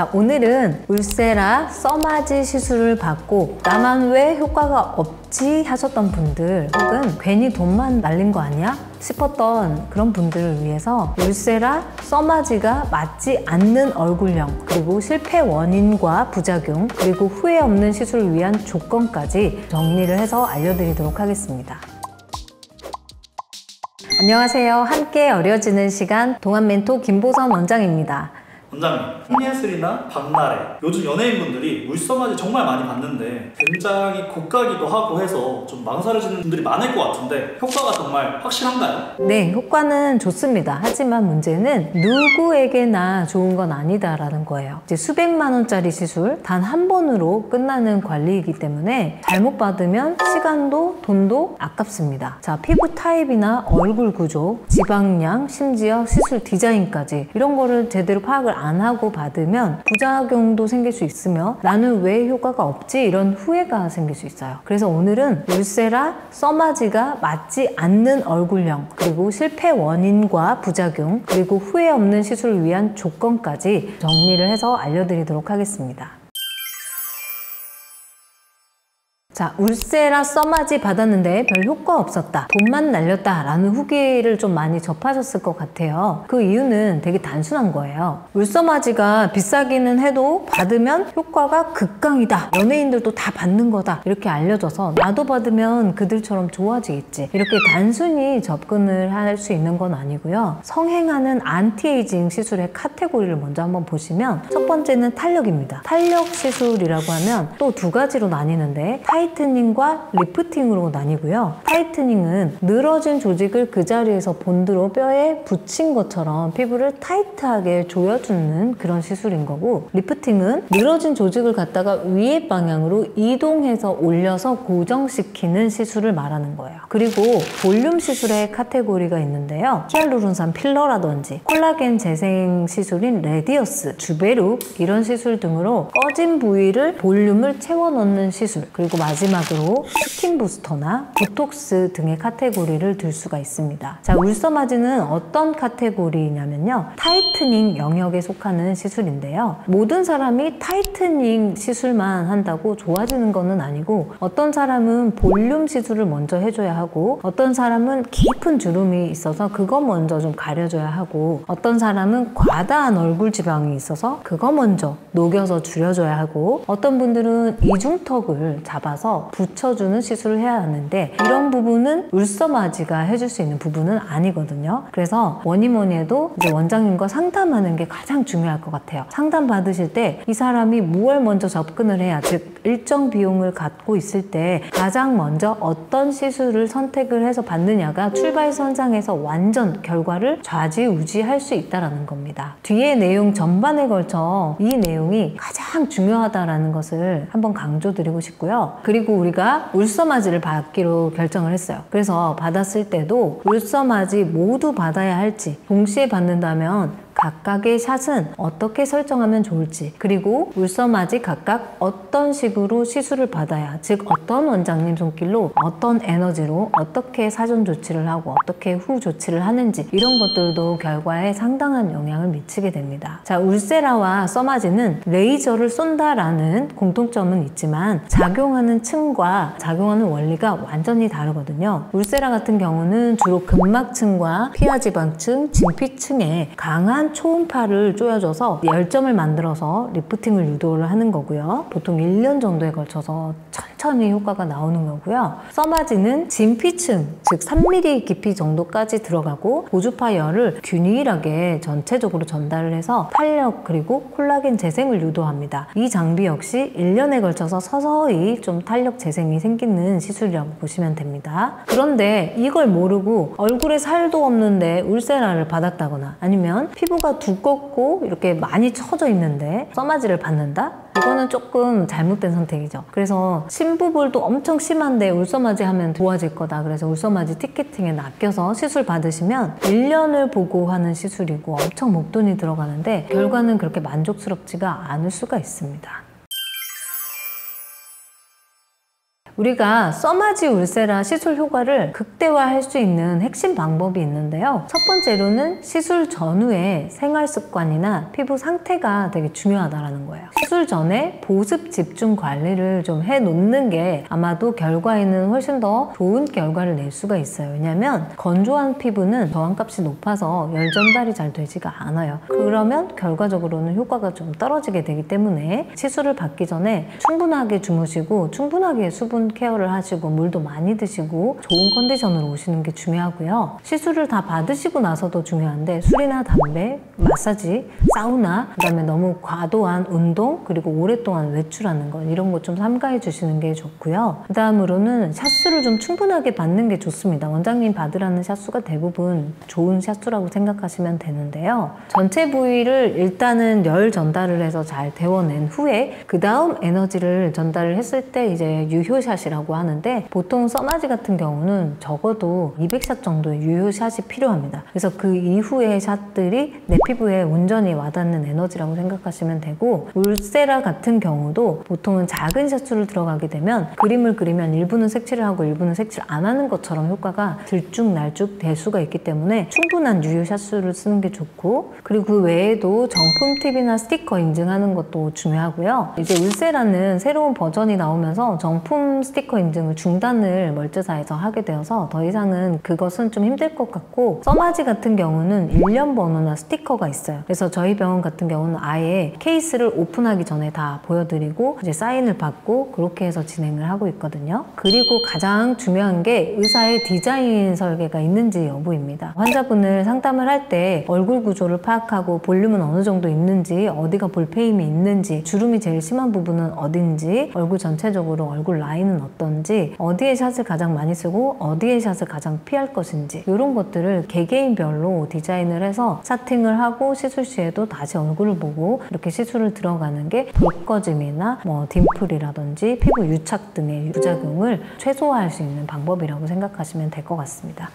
자, 오늘은 울세라 써마지 시술을 받고 나만 왜 효과가 없지 하셨던 분들, 혹은 괜히 돈만 날린 거 아니야? 싶었던 그런 분들을 위해서 울세라 써마지가 맞지 않는 얼굴형, 그리고 실패 원인과 부작용, 그리고 후회 없는 시술을 위한 조건까지 정리를 해서 알려드리도록 하겠습니다. 안녕하세요. 함께 어려지는 시간 동안멘토 김보선 원장입니다. 원장님, 홍예슬이나 박나래, 요즘 연예인분들이 물써마지 정말 많이 봤는데 굉장히 고가기도 하고 해서 좀 망설여지는 분들이 많을 것 같은데 효과가 정말 확실한가요? 네, 효과는 좋습니다. 하지만 문제는 누구에게나 좋은 건 아니다라는 거예요. 이제 수백만 원짜리 시술 단 한 번으로 끝나는 관리이기 때문에 잘못 받으면 시간도 돈도 아깝습니다. 자, 피부 타입이나 얼굴 구조, 지방량, 심지어 시술 디자인까지 이런 거를 제대로 파악을 안 하고 받으면 부작용도 생길 수 있으며 나는 왜 효과가 없지? 이런 후회가 생길 수 있어요. 그래서 오늘은 울세라 써마지가 맞지 않는 얼굴형, 그리고 실패 원인과 부작용, 그리고 후회 없는 시술을 위한 조건까지 정리를 해서 알려드리도록 하겠습니다. 자, 울세라 써마지 받았는데 별 효과 없었다, 돈만 날렸다 라는 후기를 좀 많이 접하셨을 것 같아요. 그 이유는 되게 단순한 거예요. 울써마지가 비싸기는 해도 받으면 효과가 극강이다, 연예인들도 다 받는 거다 이렇게 알려져서 나도 받으면 그들처럼 좋아지겠지, 이렇게 단순히 접근을 할 수 있는 건 아니고요. 성행하는 안티에이징 시술의 카테고리를 먼저 한번 보시면 첫 번째는 탄력입니다. 탄력 시술이라고 하면 또 두 가지로 나뉘는데 타이트닝과 리프팅으로 나뉘고요. 타이트닝은 늘어진 조직을 그 자리에서 본드로 뼈에 붙인 것처럼 피부를 타이트하게 조여주는 그런 시술인 거고, 리프팅은 늘어진 조직을 갖다가 위의 방향으로 이동해서 올려서 고정시키는 시술을 말하는 거예요. 그리고 볼륨 시술의 카테고리가 있는데요. 히알루론산 필러라든지 콜라겐 재생 시술인 레디어스, 주베룩 이런 시술 등으로 꺼진 부위를 볼륨을 채워 넣는 시술, 그리고 마지막으로 스킨 부스터나 보톡스 등의 카테고리를 들 수가 있습니다. 자, 울써마지는 어떤 카테고리냐면요, 타이트닝 영역에 속하는 시술인데요. 모든 사람이 타이트닝 시술만 한다고 좋아지는 것은 아니고, 어떤 사람은 볼륨 시술을 먼저 해줘야 하고, 어떤 사람은 깊은 주름이 있어서 그거 먼저 좀 가려줘야 하고, 어떤 사람은 과다한 얼굴 지방이 있어서 그거 먼저 녹여서 줄여줘야 하고, 어떤 분들은 이중턱을 잡아서 붙여주는 시술을 해야 하는데, 이런 부분은 울써마지가 해줄 수 있는 부분은 아니거든요. 그래서 뭐니 해도 이제 원장님과 상담하는 게 가장 중요할 것 같아요. 상담 받으실 때 이 사람이 무엇을 먼저 접근을 해야, 즉 일정 비용을 갖고 있을 때 가장 먼저 어떤 시술을 선택을 해서 받느냐가 출발선상에서 완전 결과를 좌지우지할 수 있다는 겁니다. 뒤에 내용 전반에 걸쳐 이 내용이 가장 중요하다는 것을 한번 강조드리고 싶고요. 그리고 우리가 울써마지를 받기로 결정을 했어요. 그래서 받았을 때도 울써마지 모두 받아야 할지, 동시에 받는다면 각각의 샷은 어떻게 설정하면 좋을지, 그리고 울써마지 각각 어떤 식으로 시술을 받아야, 즉 어떤 원장님 손길로 어떤 에너지로 어떻게 사전 조치를 하고 어떻게 후 조치를 하는지, 이런 것들도 결과에 상당한 영향을 미치게 됩니다. 자, 울세라와 써마지는 레이저를 쏜다라는 공통점은 있지만 작용하는 층과 작용하는 원리가 완전히 다르거든요. 울세라 같은 경우는 주로 근막층과 피하지방층, 진피층에 강한 초음파를 쪼여줘서 열점을 만들어서 리프팅을 유도를 하는 거고요. 보통 1년 정도에 걸쳐서 천천히 효과가 나오는 거고요. 써마지는 진피층, 즉 3mm 깊이 정도까지 들어가고 고주파 열을 균일하게 전체적으로 전달을 해서 탄력 그리고 콜라겐 재생을 유도합니다. 이 장비 역시 1년에 걸쳐서 서서히 좀 탄력 재생이 생기는 시술이라고 보시면 됩니다. 그런데 이걸 모르고 얼굴에 살도 없는데 울세라를 받았다거나, 아니면 피부가 두껍고 이렇게 많이 처져 있는데 써마지를 받는다? 이거는 조금 잘못된 선택이죠. 그래서 심부볼도 엄청 심한데 울써마지 하면 좋아질 거다, 그래서 울써마지 티켓팅에 낚여서 시술 받으시면 1년을 보고 하는 시술이고 엄청 목돈이 들어가는데 결과는 그렇게 만족스럽지가 않을 수가 있습니다. 우리가 써마지 울세라 시술 효과를 극대화할 수 있는 핵심 방법이 있는데요. 첫 번째로는 시술 전후의 생활 습관이나 피부 상태가 되게 중요하다는 거예요. 시술 전에 보습 집중 관리를 좀 해놓는 게 아마도 결과에는 훨씬 더 좋은 결과를 낼 수가 있어요. 왜냐하면 건조한 피부는 저항값이 높아서 열 전달이 잘 되지가 않아요. 그러면 결과적으로는 효과가 좀 떨어지게 되기 때문에 시술을 받기 전에 충분하게 주무시고 충분하게 수분 케어를 하시고 물도 많이 드시고 좋은 컨디션으로 오시는 게 중요하고요. 시술을 다 받으시고 나서도 중요한데 술이나 담배, 마사지, 사우나, 그다음에 너무 과도한 운동, 그리고 오랫동안 외출하는 것 이런 거 좀 삼가해 주시는 게 좋고요. 그 다음으로는 샷수를 좀 충분하게 받는 게 좋습니다. 원장님 받으라는 샷수가 대부분 좋은 샷수라고 생각하시면 되는데요. 전체 부위를 일단은 열 전달을 해서 잘 데워낸 후에 그 다음 에너지를 전달을 했을 때 이제 유효샷이라고 하는데 보통 써마지 같은 경우는 적어도 200샷 정도의 유효샷이 필요합니다. 그래서 그 이후의 샷들이 내 피부에 온전히 와닿는 에너지라고 생각하시면 되고 울세라 같은 경우도 보통은 작은 샷수를 들어가게 되면 그림을 그리면 일부는 색칠을 하고 일부는 색칠 안 하는 것처럼 효과가 들쭉날쭉 될 수가 있기 때문에 충분한 유효 샷수를 쓰는 게 좋고 그리고 그 외에도 정품 팁이나 스티커 인증하는 것도 중요하고요. 이제 울세라는 새로운 버전이 나오면서 정품 스티커 인증을 중단을 멀즈사에서 하게 되어서 더 이상은 그것은 좀 힘들 것 같고 써마지 같은 경우는 일련 번호나 스티커가 있어요. 그래서 저희 병원 같은 경우는 아예 케이스를 오픈하기 전에 다 보여드리고 이제 사인을 받고 그렇게 해서 진행을 하고 있거든요. 그리고 가장 중요한 게 의사의 디자인 설계가 있는지 여부입니다. 환자분을 상담을 할 때 얼굴 구조를 파악하고 볼륨은 어느 정도 있는지, 어디가 볼페임이 있는지, 주름이 제일 심한 부분은 어딘지, 얼굴 전체적으로 얼굴 라인은 어떤지, 어디에 샷을 가장 많이 쓰고 어디에 샷을 가장 피할 것인지 이런 것들을 개개인별로 디자인을 해서 세팅을 하고 시술 시에도 다시 얼굴을 보고 이렇게 시술을 들어가는 게 볼꺼짐이나 뭐 딤플이라든지 피부 유착 등의 부작용을 최소화할 수 있는 방법이라고 생각하시면 될 것 같습니다.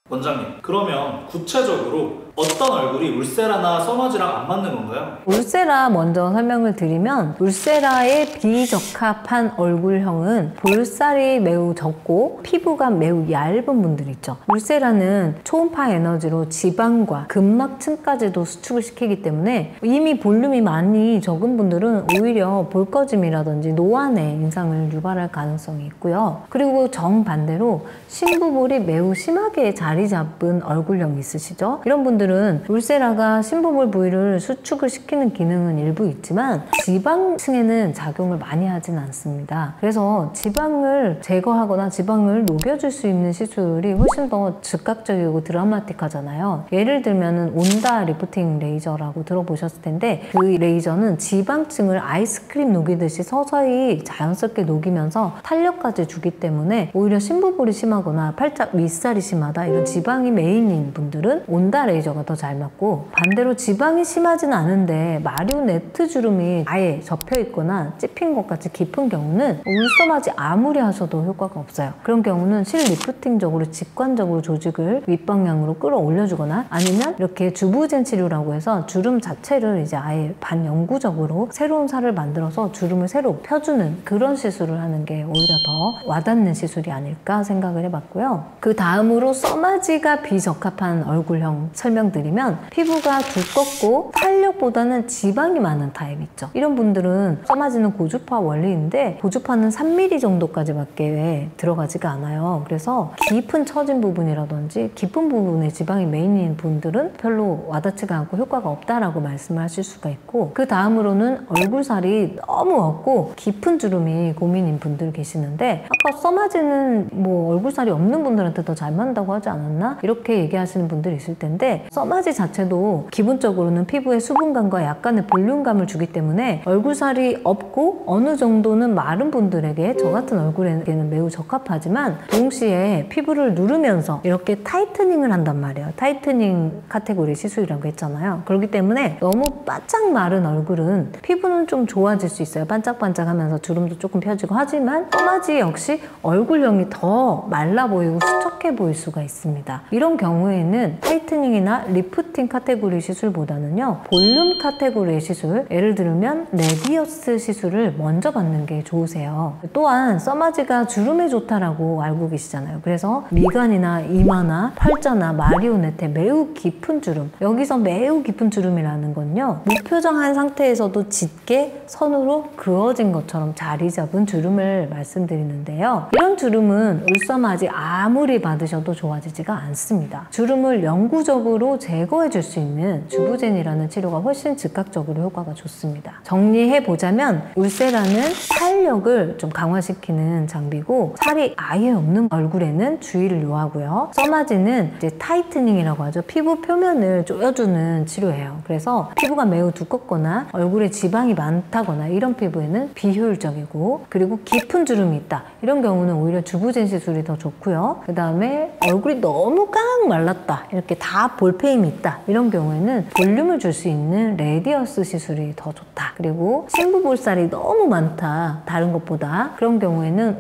원장님, 그러면 구체적으로 어떤 얼굴이 울세라나 써마지랑 안 맞는 건가요? 울세라 먼저 설명을 드리면 울세라에 비적합한 얼굴형은 볼살이 매우 적고 피부가 매우 얇은 분들 있죠. 울세라는 초음파 에너지로 지방과 근막층까지도 수축을 시키기 때문에 이미 볼륨이 많이 적은 분들은 오히려 볼꺼짐이라든지 노안의 인상을 유발할 가능성이 있고요. 그리고 정반대로 심부볼이 매우 심하게 자리 잡은 얼굴형이 있으시죠? 이런 분들은 울세라가 심부볼 부위를 수축을 시키는 기능은 일부 있지만 지방층에는 작용을 많이 하진 않습니다. 그래서 지방을 제거하거나 지방을 녹여줄 수 있는 시술이 훨씬 더 즉각적이고 드라마틱하잖아요. 예를 들면 온다 리프팅 레이저라고 들어보셨을 텐데 그 레이저는 지방층을 아이스크림 녹이듯이 서서히 자연스럽게 녹이면서 탄력까지 주기 때문에 오히려 심부볼이 심하거나 팔짝 윗살이 심하다 이런 지방이 메인인 분들은 온다 레이저가 더 잘 맞고 반대로 지방이 심하진 않은데 마리오네트 주름이 아예 접혀 있거나 찝힌 것 같이 깊은 경우는 울써마지 아무리 하셔도 효과가 없어요. 그런 경우는 실리프팅적으로 직관적으로 조직을 윗방향으로 끌어올려주거나 아니면 이렇게 주부젠 치료라고 해서 주름 자체를 이제 아예 반영구적으로 새로운 살을 만들어서 주름을 새로 펴주는 그런 시술을 하는 게 오히려 더 와닿는 시술이 아닐까 생각을 해봤고요. 그 다음으로 써마지가 비적합한 얼굴형 설명드리면 피부가 두껍고 탄력보다는 지방이 많은 타입 있죠. 이런 분들은 써마지는 고주파 원리인데 고주파는 3mm 정도까지밖에 들어가지가 않아요. 그래서 깊은 처진 부분이라든지 깊은 부분에 지방이 메인인 분들은 별로 와닿지가 않고 효과가 없다라고 말씀을 하실 수가 있고 그 다음으로는 얼굴살이 너무 없고 깊은 주름이 고민인 분들 계시는데 아까 써마지는 뭐 얼굴살이 없는 분들한테 더 잘 맞는다고 하지 않았나? 이렇게 얘기하시는 분들이 있을 텐데 써마지 자체도 기본적으로는 피부에 수분감과 약간의 볼륨감을 주기 때문에 얼굴살이 없고 어느 정도는 마른 분들에게 저 같은 얼굴에게는 매우 적합하지만 동시에 피부를 누르면서 이렇게 타이트닝을 한단 말이에요. 타이트닝 카테고리 시술이라고 했잖아요. 그렇기 때문에 너무 바짝 마른 얼굴은 피부는 좀 좋아질 수 있어요. 반짝반짝하면서 주름도 조금 펴지고 하지만 써마지 역시 얼굴형이 더 말라 보이고 수척해 보일 수가 있습니다. 있습니다. 이런 경우에는 타이트닝이나 리프팅 카테고리 시술보다는요, 볼륨 카테고리의 시술, 예를 들면 레디어스 시술을 먼저 받는 게 좋으세요. 또한 써마지가 주름에 좋다라고 알고 계시잖아요. 그래서 미간이나 이마나 팔자나 마리오네테 매우 깊은 주름, 여기서 매우 깊은 주름이라는 건요, 무표정한 상태에서도 짙게 선으로 그어진 것처럼 자리 잡은 주름을 말씀드리는데요. 이런 주름은 울서마지 아무리 받으셔도 좋아지지가 않습니다. 주름을 영구적으로 제거해 줄 수 있는 주부젠이라는 치료가 훨씬 즉각적으로 효과가 좋습니다. 정리해보자면 울세라는 탄력을 좀 강화시키는 장비고, 살이 아예 없는 얼굴에는 주의를 요하고요. 써마지는 이제 타이트닝이라고 하죠. 피부 표면을 조여주는 치료예요. 그래서 피부가 매우 두껍거나 얼굴에 지방이 많다거나 이런 피부에는 비효율적이고, 그리고 깊은 주름이 있다, 이런 경우는 오히려 주부젠 시술이 더 좋고요. 그 다음에 얼굴이 너무 깡 말랐다, 이렇게 다 볼페임이 있다, 이런 경우에는 볼륨을 줄 수 있는 레디어스 시술이 더 좋다. 그리고 심부볼살이 너무 많다, 다른 것보다, 그런 경우에는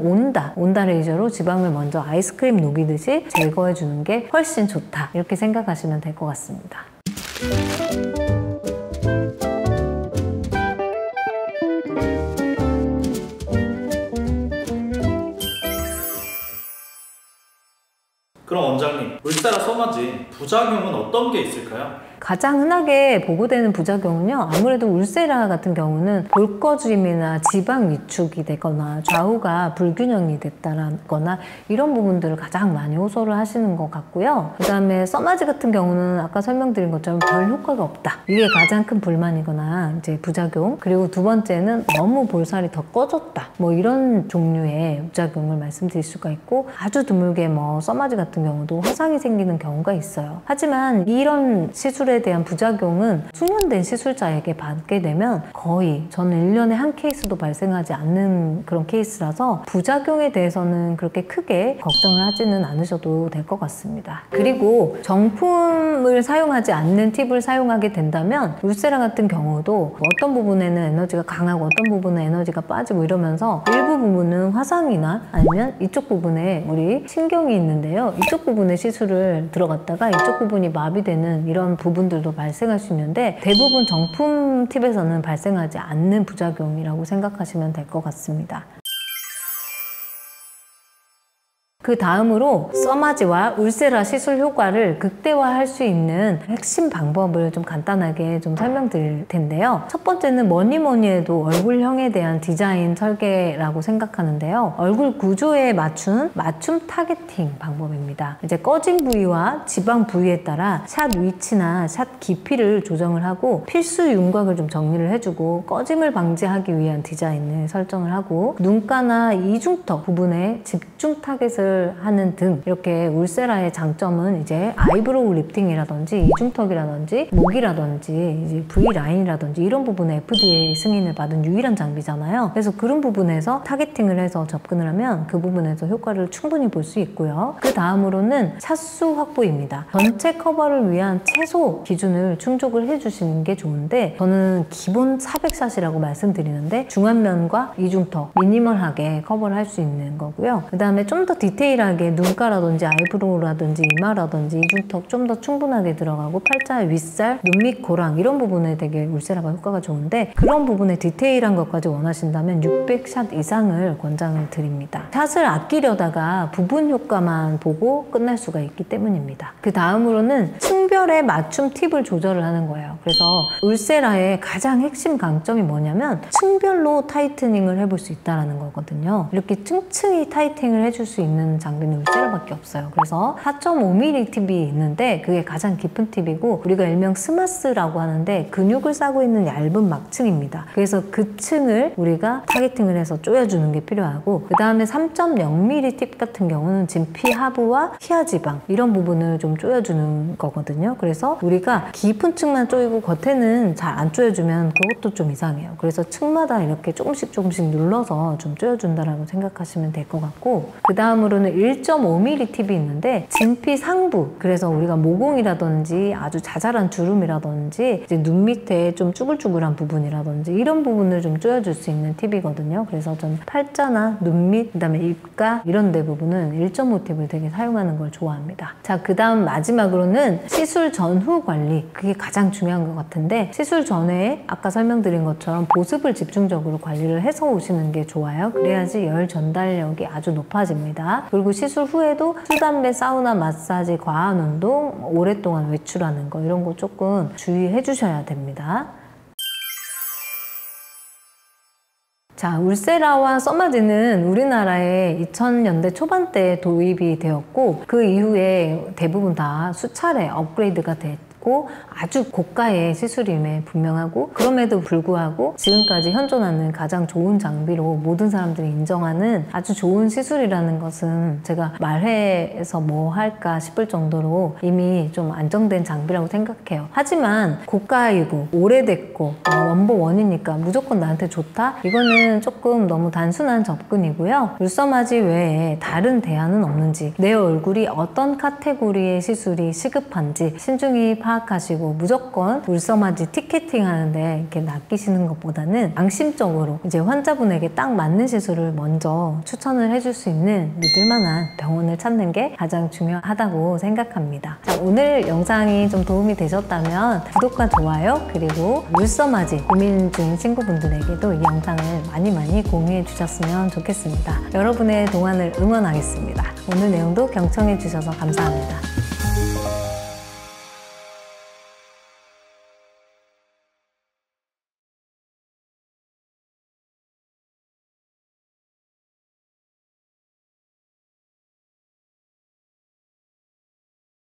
온다 레이저로 지방을 먼저 아이스크림 녹이듯이 제거해 주는 게 훨씬 좋다, 이렇게 생각하시면 될 것 같습니다. 그럼 원장님, 울세라 써마지 부작용은 어떤 게 있을까요? 가장 흔하게 보고되는 부작용은요, 아무래도 울세라 같은 경우는 볼꺼짐이나 지방 위축이 되거나 좌우가 불균형이 됐다거나 이런 부분들을 가장 많이 호소를 하시는 것 같고요. 그 다음에 써마지 같은 경우는 아까 설명드린 것처럼 별 효과가 없다, 이게 가장 큰 불만이거나 이제 부작용. 그리고 두 번째는 너무 볼살이 더 꺼졌다, 뭐 이런 종류의 부작용을 말씀드릴 수가 있고, 아주 드물게 뭐 써마지 같은 경우도 화상이 생기는 경우가 있어요. 하지만 이런 시술에 대한 부작용은 숙련된 시술자에게 받게 되면 거의, 저는 1년에 한 케이스도 발생하지 않는 그런 케이스라서 부작용에 대해서는 그렇게 크게 걱정을 하지는 않으셔도 될 것 같습니다. 그리고 정품을 사용하지 않는 팁을 사용하게 된다면 울세라 같은 경우도 어떤 부분에는 에너지가 강하고 어떤 부분은 에너지가 빠지고 이러면서 일부 부분은 화상이나 아니면 이쪽 부분에 우리 신경이 있는데요, 이쪽 부분에 시술을 들어갔다가 이쪽 부분이 마비되는 이런 부분들도 발생할 수 있는데, 대부분 정품 팁에서는 발생하지 않는 부작용이라고 생각하시면 될 것 같습니다. 그 다음으로 써마지와 울세라 시술 효과를 극대화할 수 있는 핵심 방법을 좀 간단하게 좀 설명드릴 텐데요. 첫 번째는 뭐니 해도 얼굴형에 대한 디자인 설계라고 생각하는데요. 얼굴 구조에 맞춘 맞춤 타겟팅 방법입니다. 이제 꺼진 부위와 지방 부위에 따라 샷 위치나 샷 깊이를 조정을 하고, 필수 윤곽을 좀 정리를 해주고, 꺼짐을 방지하기 위한 디자인을 설정을 하고, 눈가나 이중턱 부분에 집중 타겟을 하는 등, 이렇게 울세라의 장점은 이제 아이브로우 리프팅이라든지 이중턱이라든지 목이라든지 이제 V라인이라든지 이런 부분에 FDA 승인을 받은 유일한 장비잖아요. 그래서 그런 부분에서 타겟팅을 해서 접근을 하면 그 부분에서 효과를 충분히 볼 수 있고요. 그 다음으로는 샷수 확보입니다. 전체 커버를 위한 최소 기준을 충족을 해주시는 게 좋은데, 저는 기본 400샷이라고 말씀드리는데 중안면과 이중턱 미니멀하게 커버를 할 수 있는 거고요. 그 다음에 좀 더 디테일하게 눈가라든지 아이브로우라든지 이마라든지 이중턱 좀 더 충분하게 들어가고, 팔자 윗살, 눈 밑 고랑 이런 부분에 되게 울세라가 효과가 좋은데, 그런 부분에 디테일한 것까지 원하신다면 600샷 이상을 권장을 드립니다. 샷을 아끼려다가 부분 효과만 보고 끝날 수가 있기 때문입니다. 그 다음으로는 층별의 맞춤 팁을 조절을 하는 거예요. 그래서 울세라의 가장 핵심 강점이 뭐냐면 층별로 타이트닝을 해볼 수 있다는 거거든요. 이렇게 층층이 타이팅을 해줄 수 있는 장비는 울세라밖에 없어요. 그래서 4.5mm 팁이 있는데 그게 가장 깊은 팁이고, 우리가 일명 스마스라고 하는데 근육을 싸고 있는 얇은 막층입니다. 그래서 그 층을 우리가 타겟팅을 해서 조여주는 게 필요하고, 그 다음에 3.0mm 팁 같은 경우는 진피 하부와 희하 지방 이런 부분을 좀 조여주는 거거든요. 그래서 우리가 깊은 층만 조이고 겉에는 잘 안 조여주면 그것도 좀 이상해요. 그래서 층마다 이렇게 조금씩 눌러서 좀 조여준다라고 생각하시면 될 것 같고, 그 다음으로는 보면은 1.5mm 팁이 있는데 진피 상부, 그래서 우리가 모공이라든지 아주 자잘한 주름이라든지 이제 눈 밑에 좀 쭈글쭈글한 부분이라든지 이런 부분을 좀 조여줄 수 있는 팁이거든요. 그래서 전 팔자나 눈 밑, 그다음에 입가 이런 데 부분은 1.5 팁을 되게 사용하는 걸 좋아합니다. 자, 그 다음 마지막으로는 시술 전후 관리, 그게 가장 중요한 것 같은데, 시술 전에 아까 설명드린 것처럼 보습을 집중적으로 관리를 해서 오시는 게 좋아요. 그래야지 열 전달력이 아주 높아집니다. 그리고 시술 후에도 술, 담배, 사우나, 마사지, 과한 운동, 오랫동안 외출하는 거 이런 거 조금 주의해 주셔야 됩니다. 자, 울세라와 써마지는 우리나라에 2000년대 초반대에 도입이 되었고 그 이후에 대부분 다 수차례 업그레이드가 됐고 아주 고가의 시술임에 분명하고, 그럼에도 불구하고 지금까지 현존하는 가장 좋은 장비로 모든 사람들이 인정하는 아주 좋은 시술이라는 것은 제가 말해서 뭐 할까 싶을 정도로 이미 좀 안정된 장비라고 생각해요. 하지만 고가이고 오래됐고 넘버원이니까 무조건 나한테 좋다? 이거는 조금 너무 단순한 접근이고요. 울서마지 외에 다른 대안은 없는지, 내 얼굴이 어떤 카테고리의 시술이 시급한지 신중히 파악하시고 무조건 울서마지 티켓팅 하는데 이렇게 낚이시는 것보다는 양심적으로 이제 환자분에게 딱 맞는 시술을 먼저 추천을 해줄 수 있는 믿을만한 병원을 찾는 게 가장 중요하다고 생각합니다. 자, 오늘 영상이 좀 도움이 되셨다면 구독과 좋아요, 그리고 울서마지 고민 중인 친구분들에게도 이 영상을 많이 공유해 주셨으면 좋겠습니다. 여러분의 동안을 응원하겠습니다. 오늘 내용도 경청해 주셔서 감사합니다.